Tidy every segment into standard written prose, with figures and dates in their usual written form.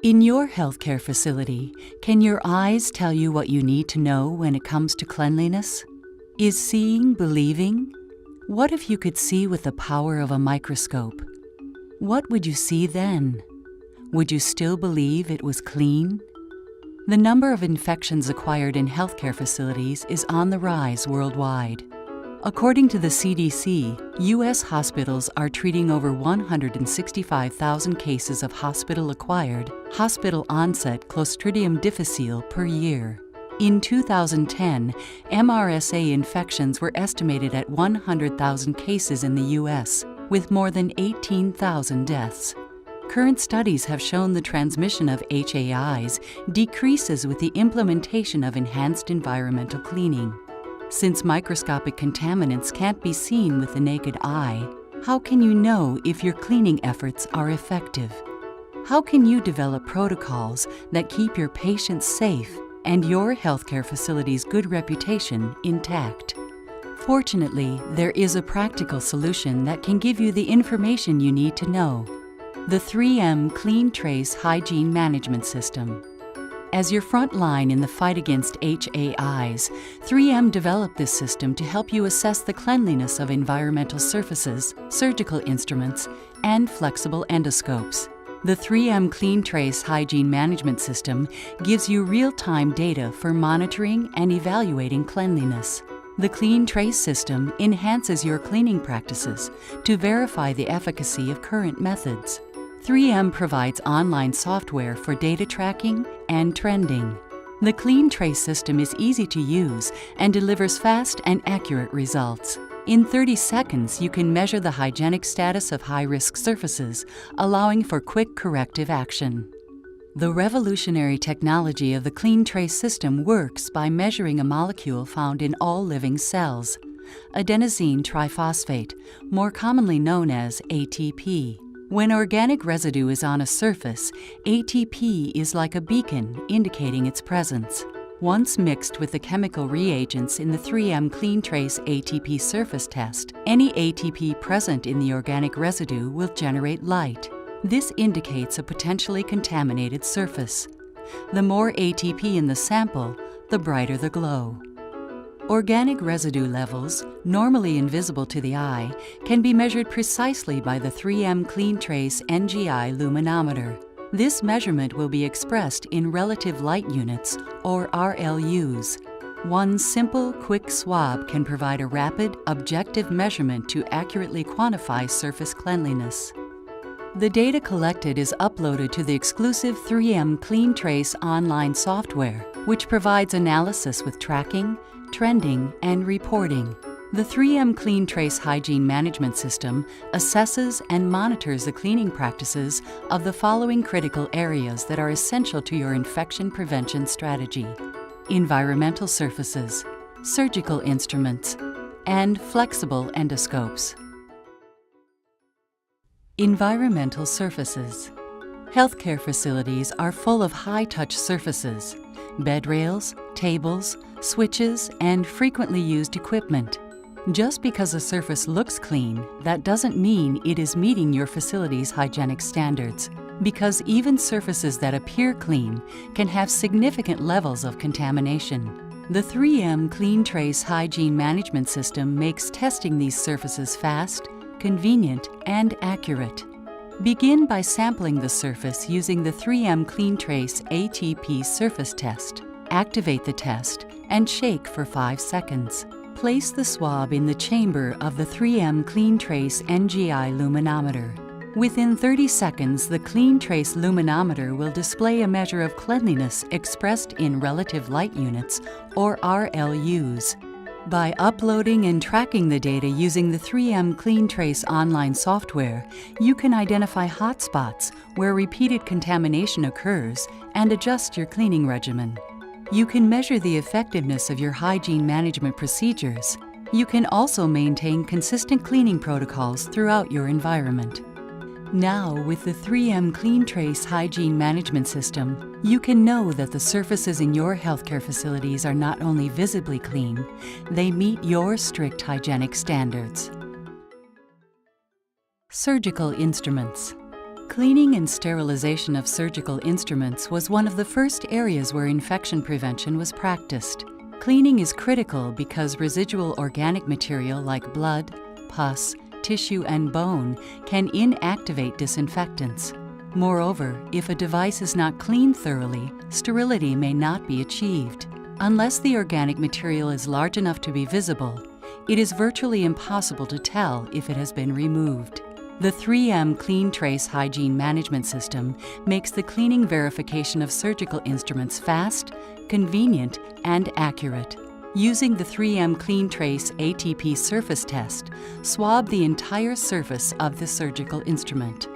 In your healthcare facility, can your eyes tell you what you need to know when it comes to cleanliness? Is seeing believing? What if you could see with the power of a microscope? What would you see then? Would you still believe it was clean? The number of infections acquired in healthcare facilities is on the rise worldwide. According to the CDC, U.S. hospitals are treating over 165,000 cases of hospital-acquired, hospital-onset Clostridium difficile per year. In 2010, MRSA infections were estimated at 100,000 cases in the U.S., with more than 18,000 deaths. Current studies have shown the transmission of HAIs decreases with the implementation of enhanced environmental cleaning. Since microscopic contaminants can't be seen with the naked eye, how can you know if your cleaning efforts are effective? How can you develop protocols that keep your patients safe and your healthcare facility's good reputation intact? Fortunately, there is a practical solution that can give you the information you need to know: the 3M Clean-Trace Hygiene Management System. As your front line in the fight against HAIs, 3M developed this system to help you assess the cleanliness of environmental surfaces, surgical instruments, and flexible endoscopes. The 3M Clean-Trace Hygiene Management System gives you real-time data for monitoring and evaluating cleanliness. The Clean-Trace system enhances your cleaning practices to verify the efficacy of current methods. 3M provides online software for data tracking and trending. The Clean-Trace system is easy to use and delivers fast and accurate results. In 30 seconds, you can measure the hygienic status of high-risk surfaces, allowing for quick corrective action. The revolutionary technology of the Clean-Trace system works by measuring a molecule found in all living cells, adenosine triphosphate, more commonly known as ATP. When organic residue is on a surface, ATP is like a beacon indicating its presence. Once mixed with the chemical reagents in the 3M Clean-Trace ATP surface test, any ATP present in the organic residue will generate light. This indicates a potentially contaminated surface. The more ATP in the sample, the brighter the glow. Organic residue levels, normally invisible to the eye, can be measured precisely by the 3M Clean-Trace NGI luminometer. This measurement will be expressed in relative light units, or RLUs. One simple, quick swab can provide a rapid, objective measurement to accurately quantify surface cleanliness. The data collected is uploaded to the exclusive 3M Clean-Trace online software, which provides analysis with tracking, trending, and reporting. The 3M Clean-Trace Hygiene Management System assesses and monitors the cleaning practices of the following critical areas that are essential to your infection prevention strategy: environmental surfaces, surgical instruments, and flexible endoscopes. Environmental surfaces. Healthcare facilities are full of high-touch surfaces: bed rails, tables, switches, and frequently used equipment. Just because a surface looks clean, that doesn't mean it is meeting your facility's hygienic standards, because even surfaces that appear clean can have significant levels of contamination. The 3M Clean-Trace Hygiene Management System makes testing these surfaces fast, convenient, and accurate. Begin by sampling the surface using the 3M Clean-Trace ATP surface test. Activate the test and shake for 5 seconds. Place the swab in the chamber of the 3M Clean-Trace NGI luminometer. Within 30 seconds, the Clean-Trace luminometer will display a measure of cleanliness expressed in relative light units, or RLUs. By uploading and tracking the data using the 3M Clean-Trace online software, you can identify hotspots where repeated contamination occurs and adjust your cleaning regimen. You can measure the effectiveness of your hygiene management procedures. You can also maintain consistent cleaning protocols throughout your environment. Now, with the 3M Clean-Trace Hygiene Management System, you can know that the surfaces in your healthcare facilities are not only visibly clean, they meet your strict hygienic standards. Surgical instruments. Cleaning and sterilization of surgical instruments was one of the first areas where infection prevention was practiced. Cleaning is critical because residual organic material like blood, pus, tissue, and bone can inactivate disinfectants. Moreover, if a device is not cleaned thoroughly, sterility may not be achieved. Unless the organic material is large enough to be visible, it is virtually impossible to tell if it has been removed. The 3M Clean-Trace Hygiene Management System makes the cleaning verification of surgical instruments fast, convenient, and accurate. Using the 3M Clean-Trace ATP surface test, swab the entire surface of the surgical instrument.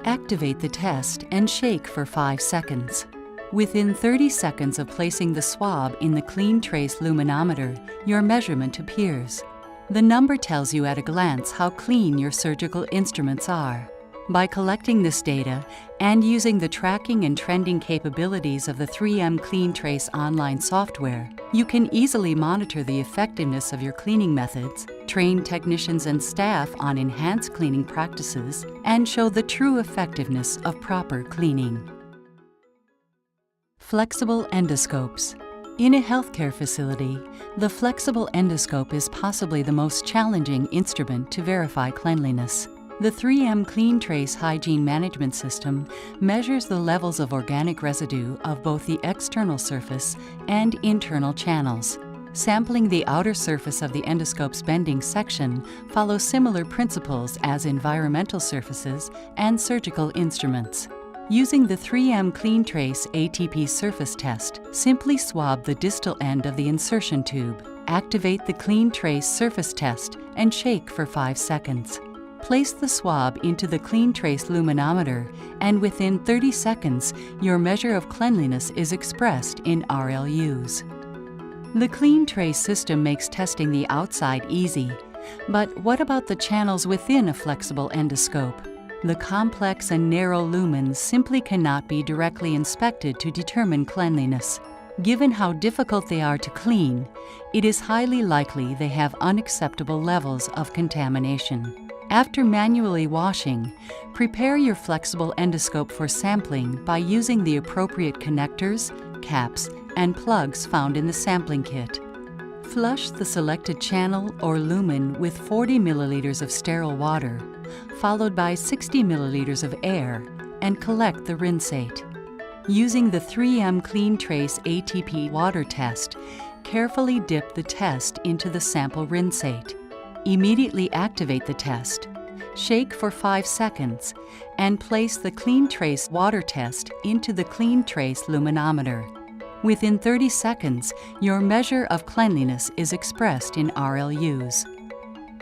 Activate the test and shake for 5 seconds. Within 30 seconds of placing the swab in the Clean-Trace luminometer, your measurement appears. The number tells you at a glance how clean your surgical instruments are. By collecting this data and using the tracking and trending capabilities of the 3M Clean-Trace online software, you can easily monitor the effectiveness of your cleaning methods, train technicians and staff on enhanced cleaning practices, and show the true effectiveness of proper cleaning. Flexible endoscopes. In a healthcare facility, the flexible endoscope is possibly the most challenging instrument to verify cleanliness. The 3M Clean-Trace Hygiene Management System measures the levels of organic residue of both the external surface and internal channels. Sampling the outer surface of the endoscope's bending section follows similar principles as environmental surfaces and surgical instruments. Using the 3M Clean-Trace ATP surface test, simply swab the distal end of the insertion tube. Activate the Clean-Trace surface test and shake for 5 seconds. Place the swab into the Clean-Trace luminometer, and within 30 seconds, your measure of cleanliness is expressed in RLUs. The Clean-Trace system makes testing the outside easy, but what about the channels within a flexible endoscope? The complex and narrow lumens simply cannot be directly inspected to determine cleanliness. Given how difficult they are to clean, it is highly likely they have unacceptable levels of contamination. After manually washing, prepare your flexible endoscope for sampling by using the appropriate connectors, caps, and plugs found in the sampling kit. Flush the selected channel or lumen with 40 milliliters of sterile water, followed by 60 milliliters of air, and collect the rinsate. Using the 3M Clean-Trace ATP water test, carefully dip the test into the sample rinsate. Immediately activate the test, shake for 5 seconds, and place the Clean-Trace water test into the Clean-Trace luminometer. Within 30 seconds, your measure of cleanliness is expressed in RLUs.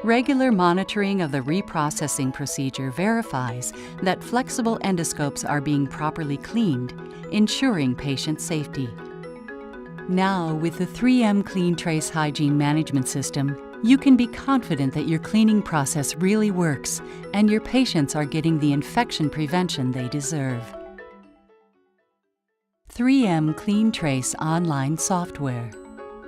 Regular monitoring of the reprocessing procedure verifies that flexible endoscopes are being properly cleaned, ensuring patient safety. Now, with the 3M Clean-Trace Hygiene Management System, you can be confident that your cleaning process really works and your patients are getting the infection prevention they deserve. 3M Clean-Trace Online Software.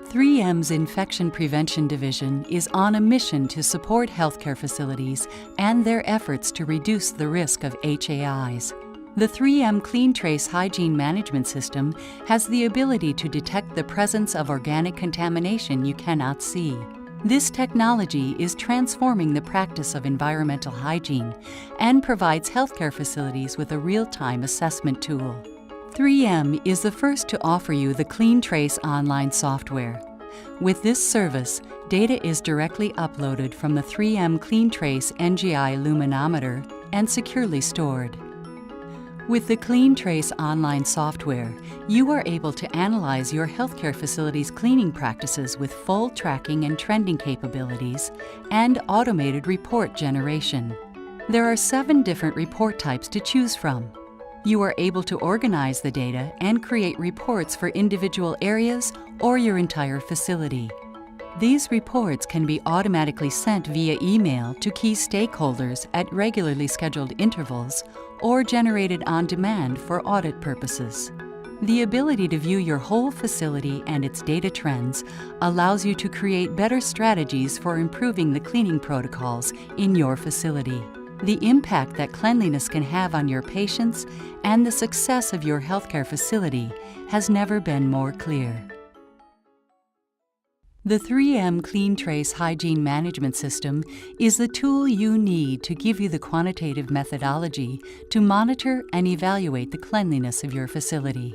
3M's Infection Prevention Division is on a mission to support healthcare facilities and their efforts to reduce the risk of HAIs. The 3M Clean-Trace Hygiene Management System has the ability to detect the presence of organic contamination you cannot see. This technology is transforming the practice of environmental hygiene and provides healthcare facilities with a real-time assessment tool. 3M is the first to offer you the Clean-Trace online software. With this service, data is directly uploaded from the 3M Clean-Trace NGI luminometer and securely stored. With the Clean-Trace online software, you are able to analyze your healthcare facility's cleaning practices with full tracking and trending capabilities and automated report generation. There are 7 different report types to choose from. You are able to organize the data and create reports for individual areas or your entire facility. These reports can be automatically sent via email to key stakeholders at regularly scheduled intervals or generated on demand for audit purposes. The ability to view your whole facility and its data trends allows you to create better strategies for improving the cleaning protocols in your facility. The impact that cleanliness can have on your patients and the success of your healthcare facility has never been more clear. The 3M Clean-Trace Hygiene Management System is the tool you need to give you the quantitative methodology to monitor and evaluate the cleanliness of your facility.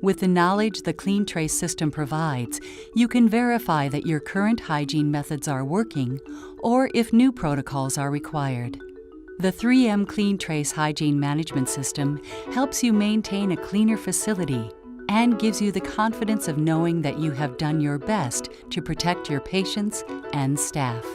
With the knowledge the Clean-Trace system provides, you can verify that your current hygiene methods are working or if new protocols are required. The 3M Clean-Trace Hygiene Management System helps you maintain a cleaner facility and gives you the confidence of knowing that you have done your best to protect your patients and staff.